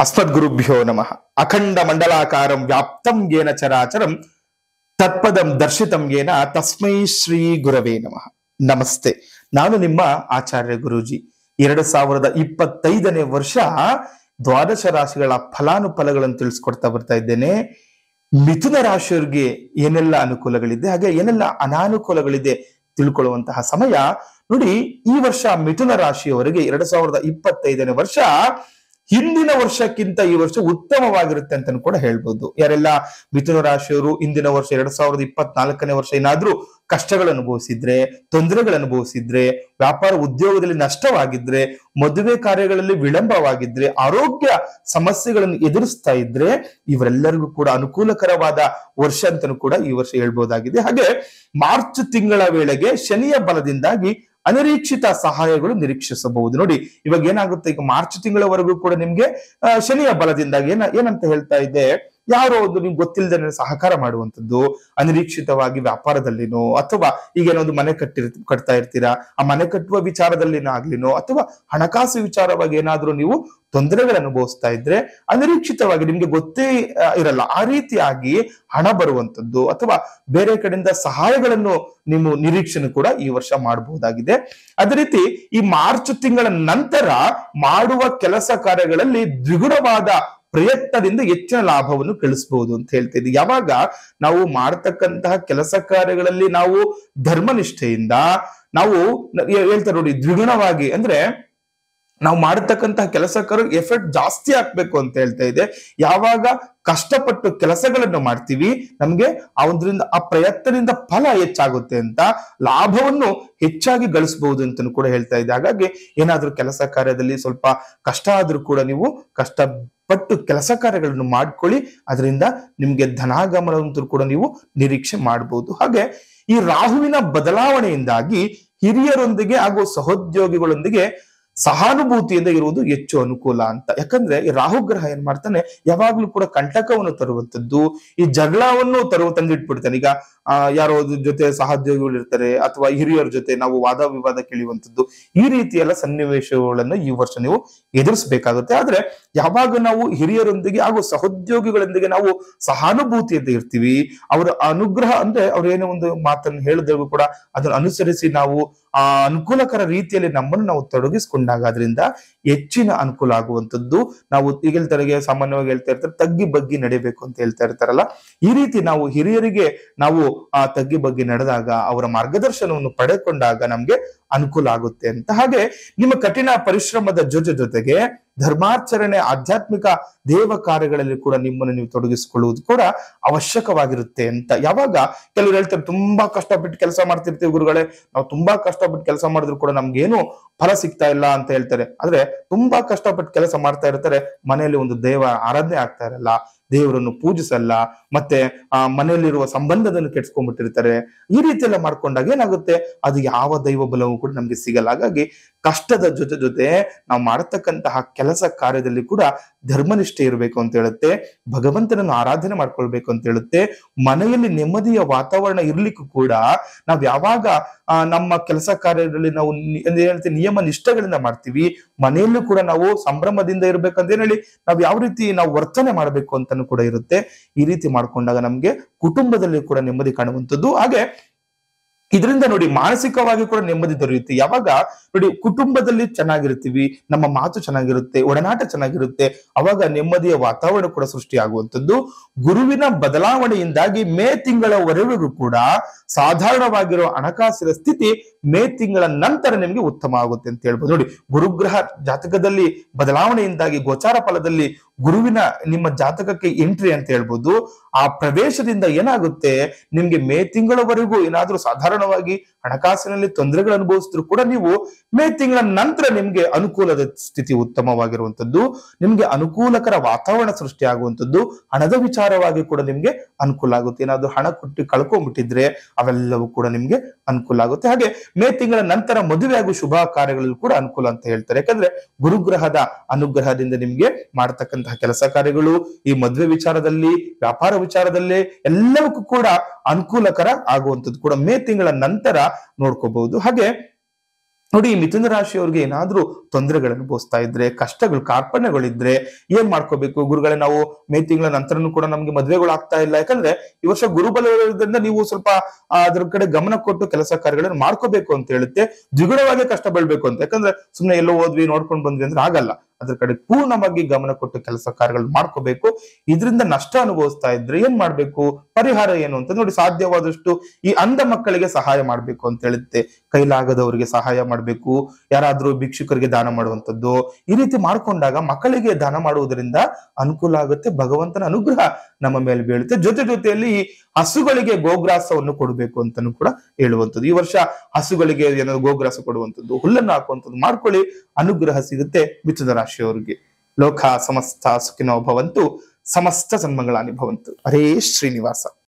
ಅಸ್ಮದ್ಗುರುಭ್ಯೋ ನಮಃ. ಅಖಂಡ ಮಂಡಲಾಕಾರಂ ವ್ಯಾಪ್ತಂ ಯೇನ ಚರಾಚರಂ ತತ್ಪದಂ ದರ್ಶಿತಂ ಯೇನ ತಸ್ಮೈ ಶ್ರೀ ಗುರವೇ ನಮಃ. ನಮಸ್ತೆ, ನಾನು ನಿಮ್ಮ ಆಚಾರ್ಯ ಗುರೂಜಿ. 2025ನೇ ವರ್ಷ ದ್ವಾದಶ ರಾಶಿಗಳ ಫಲಾನುಫಲಗಳನ್ನು ತಿಳಿಸ್ಕೊಡ್ತಾ ಬರ್ತಾ ಇದ್ದೇನೆ. ಮಿಥುನ ರಾಶಿಯವರಿಗೆ ಏನೆಲ್ಲ ಅನುಕೂಲಗಳಿದೆ, ಹಾಗೆ ಏನೆಲ್ಲ ಅನಾನುಕೂಲಗಳಿದೆ ತಿಳ್ಕೊಳ್ಳುವಂತಹ ಸಮಯ ನೋಡಿ. ಈ ವರ್ಷ ಮಿಥುನ ರಾಶಿಯವರಿಗೆ 2025ನೇ ವರ್ಷ ಹಿಂದಿನ ವರ್ಷಕ್ಕಿಂತ ಈ ವರ್ಷ ಉತ್ತಮವಾಗಿರುತ್ತೆ ಅಂತ ಕೂಡ ಹೇಳ್ಬೋದು. ಯಾರೆಲ್ಲ ಮಿಥುನ ರಾಶಿಯವರು ಹಿಂದಿನ ವರ್ಷ 2024ನೇ ವರ್ಷ ಏನಾದ್ರೂ ಕಷ್ಟಗಳು ಅನುಭವಿಸಿದ್ರೆ, ತೊಂದರೆಗಳು ಅನುಭವಿಸಿದ್ರೆ, ವ್ಯಾಪಾರ ಉದ್ಯೋಗದಲ್ಲಿ ನಷ್ಟವಾಗಿದ್ರೆ, ಮದುವೆ ಕಾರ್ಯಗಳಲ್ಲಿ ವಿಳಂಬವಾಗಿದ್ರೆ, ಆರೋಗ್ಯ ಸಮಸ್ಯೆಗಳನ್ನು ಎದುರಿಸ್ತಾ ಇದ್ರೆ, ಇವರೆಲ್ಲರಿಗೂ ಕೂಡ ಅನುಕೂಲಕರವಾದ ವರ್ಷ ಅಂತಲೂ ಕೂಡ ಈ ವರ್ಷ ಹೇಳ್ಬೋದಾಗಿದೆ. ಹಾಗೆ ಮಾರ್ಚ್ ತಿಂಗಳ ವೇಳೆಗೆ ಶನಿಯ ಬಲದಿಂದಾಗಿ ಅನಿರೀಕ್ಷಿತ ಸಹಾಯಗಳು ನಿರೀಕ್ಷಿಸಬಹುದು. ನೋಡಿ, ಇವಾಗ ಏನಾಗುತ್ತೆ, ಈಗ ಮಾರ್ಚ್ ತಿಂಗಳವರೆಗೂ ಕೂಡ ನಿಮ್ಗೆ ಶನಿಯ ಬಲದಿಂದಾಗಿ ಏನಂತ ಹೇಳ್ತಾ ಇದೆ, ಯಾರೋ ಒಂದು ನಿಮ್ಗೆ ಗೊತ್ತಿಲ್ಲದೆ ಸಹಕಾರ ಮಾಡುವಂಥದ್ದು, ಅನಿರೀಕ್ಷಿತವಾಗಿ ವ್ಯಾಪಾರದಲ್ಲಿನೋ, ಅಥವಾ ಈಗೇನೋ ಒಂದು ಮನೆ ಕಟ್ತಾ ಇರ್ತೀರಾ, ಆ ಮನೆ ಕಟ್ಟುವ ವಿಚಾರದಲ್ಲಿನೋ ಆಗ್ಲಿನೋ, ಅಥವಾ ಹಣಕಾಸು ವಿಚಾರವಾಗಿ ಏನಾದ್ರೂ ನೀವು ತೊಂದರೆಗಳನ್ನು ಅನುಭವಿಸ್ತಾ ಇದ್ರೆ, ಅನಿರೀಕ್ಷಿತವಾಗಿ ನಿಮ್ಗೆ ಗೊತ್ತೇ ಇರಲ್ಲ ಆ ರೀತಿಯಾಗಿ ಹಣ ಬರುವಂಥದ್ದು, ಅಥವಾ ಬೇರೆ ಕಡೆಯಿಂದ ಸಹಾಯಗಳನ್ನು ನೀವು ನಿರೀಕ್ಷಣೆ ಕೂಡ ಈ ವರ್ಷ ಮಾಡಬಹುದಾಗಿದೆ. ಅದೇ ರೀತಿ ಈ ಮಾರ್ಚ್ ತಿಂಗಳ ನಂತರ ಮಾಡುವ ಕೆಲಸ ಕಾರ್ಯಗಳಲ್ಲಿ ದ್ವಿಗುಣವಾದ ಪ್ರಯತ್ನದಿಂದ ಹೆಚ್ಚಿನ ಲಾಭವನ್ನು ಗಳಿಸಬಹುದು ಅಂತ ಹೇಳ್ತಾ ಇದ್ದೀವಿ. ಯಾವಾಗ ನಾವು ಮಾಡತಕ್ಕಂತಹ ಕೆಲಸ ಕಾರ್ಯಗಳಲ್ಲಿ ನಾವು ಧರ್ಮನಿಷ್ಠೆಯಿಂದ ನಾವು ಹೇಳ್ತಾರೆ ನೋಡಿ, ದ್ವಿಗುಣವಾಗಿ ಅಂದ್ರೆ ನಾವು ಮಾಡತಕ್ಕಂತಹ ಕೆಲಸ ಕಾರ್ಯ ಎಫರ್ಟ್ ಜಾಸ್ತಿ ಹಾಕ್ಬೇಕು ಅಂತ ಹೇಳ್ತಾ ಇದೆ. ಯಾವಾಗ ಕಷ್ಟಪಟ್ಟು ಕೆಲಸಗಳನ್ನು ಮಾಡ್ತೀವಿ, ನಮ್ಗೆ ಆ ಪ್ರಯತ್ನದಿಂದ ಫಲ ಹೆಚ್ಚಾಗುತ್ತೆ ಅಂತ, ಲಾಭವನ್ನು ಹೆಚ್ಚಾಗಿ ಗಳಿಸಬಹುದು ಅಂತಲೂ ಕೂಡ ಹೇಳ್ತಾ ಇದೆ. ಹಾಗಾಗಿ ಏನಾದ್ರೂ ಕೆಲಸ ಕಾರ್ಯದಲ್ಲಿ ಸ್ವಲ್ಪ ಕಷ್ಟ ಆದ್ರೂ ಕೂಡ ನೀವು ಕಷ್ಟಪಟ್ಟು ಕೆಲಸ ಕಾರ್ಯಗಳನ್ನು ಮಾಡ್ಕೊಳ್ಳಿ, ಅದರಿಂದ ನಿಮ್ಗೆ ಧನಾಗಮನವಂತೂ ಕೂಡ ನೀವು ನಿರೀಕ್ಷೆ ಮಾಡಬಹುದು. ಹಾಗೆ ಈ ರಾಹುವಿನ ಬದಲಾವಣೆಯಿಂದಾಗಿ ಹಿರಿಯರೊಂದಿಗೆ ಹಾಗೂ ಸಹೋದ್ಯೋಗಿಗಳೊಂದಿಗೆ ಸಹಾನುಭೂತಿಯಿಂದ ಇರುವುದು ಹೆಚ್ಚು ಅನುಕೂಲ ಅಂತ. ಯಾಕಂದ್ರೆ ಈ ರಾಹುಗ್ರಹ ಏನ್ ಮಾಡ್ತಾನೆ, ಯಾವಾಗ್ಲೂ ಕೂಡ ಕಂಟಕವನ್ನು ತರುವಂತದ್ದು, ಈ ಜಗಳವನ್ನು ತಂದಿಟ್ಬಿಡ್ತಾನೆ. ಈಗ ಯಾರೋ ಜೊತೆ ಸಹೋದ್ಯೋಗಿಗಳು ಇರ್ತಾರೆ, ಅಥವಾ ಹಿರಿಯರ ಜೊತೆ ನಾವು ವಾದ ವಿವಾದ ಕೇಳುವಂಥದ್ದು, ಈ ರೀತಿ ಎಲ್ಲ ಸನ್ನಿವೇಶಗಳನ್ನು ಈ ವರ್ಷ ನೀವು ಎದುರಿಸಬೇಕಾಗುತ್ತೆ. ಆದ್ರೆ ಯಾವಾಗ ನಾವು ಹಿರಿಯರೊಂದಿಗೆ ಹಾಗೂ ಸಹೋದ್ಯೋಗಿಗಳೊಂದಿಗೆ ನಾವು ಸಹಾನುಭೂತಿಯಿಂದ ಇರ್ತೀವಿ, ಅವರ ಅನುಗ್ರಹ ಅಂದ್ರೆ ಅವ್ರು ಏನೋ ಒಂದು ಮಾತನ್ನು ಹೇಳಿದ್ರು ಕೂಡ ಅದನ್ನು ಅನುಸರಿಸಿ ನಾವು ಅನುಕೂಲಕರ ರೀತಿಯಲ್ಲಿ ನಮ್ಮನ್ನು ನಾವು ತೊಡಗಿಸ್ಕೊಂಡಾಗ ಅದರಿಂದ ಹೆಚ್ಚಿನ ಅನುಕೂಲ ಆಗುವಂಥದ್ದು. ನಾವು ಈಗ ಸಾಮಾನ್ಯವಾಗಿ ಹೇಳ್ತಾ ಇರ್ತಾರೆ, ತಗ್ಗಿ ಬಗ್ಗಿ ನಡಿಬೇಕು ಅಂತ ಹೇಳ್ತಾ ಇರ್ತಾರಲ್ಲ, ಈ ರೀತಿ ನಾವು ಹಿರಿಯರಿಗೆ ನಾವು ತಗ್ಗಿ ಬಗ್ಗಿ ನಡೆದಾಗ, ಅವರ ಮಾರ್ಗದರ್ಶನವನ್ನು ಪಡೆದುಕೊಂಡಾಗ ನಮ್ಗೆ ಅನುಕೂಲ ಆಗುತ್ತೆ ಅಂತ. ಹಾಗೆ ನಿಮ್ಮ ಕಠಿಣ ಪರಿಶ್ರಮದ ಜೊತೆಗೆ ಧರ್ಮಾಚರಣೆ, ಆಧ್ಯಾತ್ಮಿಕ ದೇವ ಕಾರ್ಯಗಳಲ್ಲಿ ಕೂಡ ನಿಮ್ಮನ್ನು ನೀವು ತೊಡಗಿಸಿಕೊಳ್ಳುವುದು ಕೂಡ ಅವಶ್ಯಕವಾಗಿರುತ್ತೆ ಅಂತ. ಯಾವಾಗ ಕೆಲವರು ಹೇಳ್ತಾರೆ, ತುಂಬಾ ಕಷ್ಟಪಟ್ಟು ಕೆಲಸ ಮಾಡ್ತಿರ್ತೀವಿ ಗುರುಗಳೇ, ನಾವು ತುಂಬಾ ಕಷ್ಟಪಟ್ಟು ಕೆಲಸ ಮಾಡಿದ್ರು ಕೂಡ ನಮ್ಗೇನು ಫಲ ಸಿಗ್ತಾ ಇಲ್ಲ ಅಂತ ಹೇಳ್ತಾರೆ. ಆದ್ರೆ ತುಂಬಾ ಕಷ್ಟಪಟ್ಟು ಕೆಲಸ ಮಾಡ್ತಾ ಇರ್ತಾರೆ, ಮನೆಯಲ್ಲಿ ಒಂದು ದೇವ ಆರಾಧನೆ ಆಗ್ತಾ ಇರಲ್ಲ, ದೇವರನ್ನು ಪೂಜಿಸಲ್ಲ, ಮತ್ತೆ ಮನೆಯಲ್ಲಿರುವ ಸಂಬಂಧವನ್ನು ಕೆಡ್ಸ್ಕೊಂಡ್ಬಿಟ್ಟಿರ್ತಾರೆ. ಈ ರೀತಿ ಎಲ್ಲ ಮಾಡ್ಕೊಂಡಾಗ ಏನಾಗುತ್ತೆ, ಅದು ಯಾವ ದೈವ ಬಲವೂ ಕೂಡ ನಮ್ಗೆ ಸಿಗಲ್ಲ. ಹಾಗಾಗಿ ಕಷ್ಟದ ಜೊತೆ ನಾವು ಮಾಡತಕ್ಕಂತಹ ಕೆಲಸ ಕಾರ್ಯದಲ್ಲಿ ಕೂಡ ಧರ್ಮನಿಷ್ಠೆ ಇರಬೇಕು ಅಂತ ಹೇಳುತ್ತೆ, ಭಗವಂತನನ್ನು ಆರಾಧನೆ ಮಾಡ್ಕೊಳ್ಬೇಕು ಅಂತ ಹೇಳುತ್ತೆ. ಮನೆಯಲ್ಲಿ ನೆಮ್ಮದಿಯ ವಾತಾವರಣ ಇರ್ಲಿಕ್ಕೂ ಕೂಡ ನಾವ್ ಯಾವಾಗ ನಮ್ಮ ಕೆಲಸ ಕಾರ್ಯದಲ್ಲಿ ನಾವು ನಿಯಮ ನಿಷ್ಠೆಗಳಿಂದ ಮಾಡ್ತೀವಿ, ಮನೆಯಲ್ಲೂ ಕೂಡ ನಾವು ಸಂಭ್ರಮದಿಂದ ಇರ್ಬೇಕಂತ ಹೇಳಿ ನಾವ್ ಯಾವ ರೀತಿ ನಾವು ವರ್ತನೆ ಮಾಡ್ಬೇಕು ಅಂತಾನು ಕೂಡ ಇರುತ್ತೆ. ಈ ರೀತಿ ಮಾಡ್ಕೊಂಡಾಗ ನಮ್ಗೆ ಕುಟುಂಬದಲ್ಲಿ ಕೂಡ ನೆಮ್ಮದಿ ಕಾಣುವಂಥದ್ದು. ಹಾಗೆ ಇದರಿಂದ ನೋಡಿ ಮಾನಸಿಕವಾಗಿ ಕೂಡ ನೆಮ್ಮದಿ ದೊರೆಯುತ್ತೆ. ಯಾವಾಗ ನೋಡಿ ಕುಟುಂಬದಲ್ಲಿ ಚೆನ್ನಾಗಿರ್ತೀವಿ, ನಮ್ಮ ಮಾತು ಚೆನ್ನಾಗಿರುತ್ತೆ, ಒಡನಾಟ ಚೆನ್ನಾಗಿರುತ್ತೆ, ಅವಾಗ ನೆಮ್ಮದಿಯ ವಾತಾವರಣ ಕೂಡ ಸೃಷ್ಟಿಯಾಗುವಂಥದ್ದು. ಗುರುವಿನ ಬದಲಾವಣೆಯಿಂದಾಗಿ ಮೇ ತಿಂಗಳವರೆಗೂ ಕೂಡ ಸಾಧಾರಣವಾಗಿರೋ ಹಣಕಾಸಿನ ಸ್ಥಿತಿ ಮೇ ತಿಂಗಳ ನಂತರ ನಿಮ್ಗೆ ಉತ್ತಮ ಆಗುತ್ತೆ ಅಂತ ಹೇಳ್ಬೋದು. ನೋಡಿ, ಗುರುಗ್ರಹ ಜಾತಕದಲ್ಲಿ ಬದಲಾವಣೆಯಿಂದಾಗಿ ಗೋಚಾರ ಫಲದಲ್ಲಿ ಗುರುವಿನ ನಿಮ್ಮ ಜಾತಕಕ್ಕೆ ಎಂಟ್ರಿ ಅಂತ ಹೇಳ್ಬೋದು. ಆ ಪ್ರವೇಶದಿಂದ ಏನಾಗುತ್ತೆ, ನಿಮ್ಗೆ ಮೇ ತಿಂಗಳವರೆಗೂ ಏನಾದ್ರೂ ಸಾಧಾರಣವಾಗಿ ಹಣಕಾಸಿನಲ್ಲಿ ತೊಂದರೆಗಳು ಅನುಭವಿಸಿದ್ರು ಕೂಡ ನೀವು ಮೇ ತಿಂಗಳ ನಂತರ ನಿಮ್ಗೆ ಅನುಕೂಲದ ಸ್ಥಿತಿ ಉತ್ತಮವಾಗಿರುವಂತದ್ದು, ನಿಮ್ಗೆ ಅನುಕೂಲಕರ ವಾತಾವರಣ ಸೃಷ್ಟಿಯಾಗುವಂಥದ್ದು, ಹಣದ ವಿಚಾರವಾಗಿ ಕೂಡ ನಿಮ್ಗೆ ಅನುಕೂಲ ಆಗುತ್ತೆ. ಏನಾದ್ರು ಹಣ ಕೊಟ್ಟು ಕಳ್ಕೊಂಡ್ಬಿಟ್ಟಿದ್ರೆ ಅವೆಲ್ಲವೂ ಕೂಡ ನಿಮ್ಗೆ ಅನುಕೂಲ ಆಗುತ್ತೆ. ಹಾಗೆ ಮೇ ತಿಂಗಳ ನಂತರ ಮದುವೆ ಹಾಗೂ ಶುಭ ಕಾರ್ಯಗಳಲ್ಲಿ ಕೂಡ ಅನುಕೂಲ ಅಂತ ಹೇಳ್ತಾರೆ. ಯಾಕಂದ್ರೆ ಗುರುಗ್ರಹದ ಅನುಗ್ರಹದಿಂದ ನಿಮ್ಗೆ ಮಾಡತಕ್ಕಂತಹ ಕೆಲಸ ಕಾರ್ಯಗಳು, ಈ ಮದುವೆ ವಿಚಾರದಲ್ಲಿ, ವ್ಯಾಪಾರ ವಿಚಾರದಲ್ಲಿ ಎಲ್ಲವಕ್ಕೂ ಕೂಡ ಅನುಕೂಲಕರ ಆಗುವಂಥದ್ದು ಕೂಡ ಮೇ ತಿಂಗಳ ನಂತರ ನೋಡ್ಕೋಬಹುದು. ಹಾಗೆ ನೋಡಿ, ಈ ಮಿಥುನ ರಾಶಿಯವ್ರಿಗೆ ಏನಾದ್ರೂ ತೊಂದರೆಗಳು ಅನುಭವಿಸ್ತಾ ಇದ್ರೆ, ಕಷ್ಟಗಳು ಕಾರ್ಪಣ್ಯಗಳಿದ್ರೆ ಏನ್ ಮಾಡ್ಕೋಬೇಕು? ಗುರುಗಳೇ, ನಾವು ಮೇ ತಿಂಗಳ ನಂತರನೂ ಕೂಡ ನಮ್ಗೆ ಮದ್ವೆಗಳು ಆಗ್ತಾ ಇಲ್ಲ, ಯಾಕಂದ್ರೆ ಈ ವರ್ಷ ಗುರುಬಲ ಇರೋದ್ರಿಂದ ನೀವು ಸ್ವಲ್ಪ ಅದ್ರ ಕಡೆ ಗಮನ ಕೊಟ್ಟು ಕೆಲಸ ಕಾರ್ಯಗಳನ್ನು ಮಾಡ್ಕೋಬೇಕು ಅಂತ ಹೇಳುತ್ತೆ. ದ್ವಿಗುಣವಾಗಿ ಕಷ್ಟ ಬೀಳ್ಬೇಕು ಅಂತ, ಯಾಕಂದ್ರೆ ಸುಮ್ನೆ ಎಲ್ಲೋ ಹೋದ್ವಿ ನೋಡ್ಕೊಂಡ್ ಬಂದ್ವಿ ಅಂದ್ರೆ ಆಗಲ್ಲ. ಅದ್ರ ಕಡೆ ಪೂರ್ಣವಾಗಿ ಗಮನ ಕೊಟ್ಟು ಕೆಲಸ ಕಾರ್ಯಗಳು ಮಾಡ್ಕೋಬೇಕು. ಇದರಿಂದ ನಷ್ಟ ಅನುಭವಿಸ್ತಾ ಇದ್ರೆ ಏನ್ ಮಾಡ್ಬೇಕು? ಪರಿಹಾರ ಏನು ಅಂತ ನೋಡಿ, ಸಾಧ್ಯವಾದಷ್ಟು ಈ ಅಂಧ ಮಕ್ಕಳಿಗೆ ಸಹಾಯ ಮಾಡ್ಬೇಕು ಅಂತ ಹೇಳುತ್ತೆ. ಕೈಲಾಗದವರಿಗೆ ಸಹಾಯ ಮಾಡ್ಬೇಕು, ಯಾರಾದ್ರೂ ಭಿಕ್ಷುಕರಿಗೆ ದಾನ ಮಾಡುವಂತದ್ದು, ಈ ರೀತಿ ಮಾಡ್ಕೊಂಡಾಗ ಮಕ್ಕಳಿಗೆ ದಾನ ಮಾಡುವುದರಿಂದ ಅನುಕೂಲ ಆಗುತ್ತೆ, ಭಗವಂತನ ಅನುಗ್ರಹ ನಮ್ಮ ಮೇಲೆ ಬೀಳುತ್ತೆ. ಜೊತೆಯಲ್ಲಿ ಈ ಹಸುಗಳಿಗೆ ಗೋಗ್ರಾಸವನ್ನು ಕೊಡಬೇಕು ಅಂತಾನು ಕೂಡ ಹೇಳುವಂಥದ್ದು. ಈ ವರ್ಷ ಹಸುಗಳಿಗೆ ಏನಾದ್ರು ಗೋಗ್ರಾಸ ಕೊಡುವಂಥದ್ದು, ಹುಲ್ಲನ್ನು ಹಾಕುವಂಥದ್ದು ಮಾಡ್ಕೊಳ್ಳಿ, ಅನುಗ್ರಹ ಸಿಗುತ್ತೆ ಮಿಥುನ ರಾಶಿಯವರಿಗೆ. ಲೋಕ ಸಮಸ್ತ ಸುಖಿನೋ ಭವಂತು, ಸಮಸ್ತ ಸನ್ಮಂಗಳಾನಿ ಭವಂತು. ಹರೇ ಶ್ರೀನಿವಾಸ.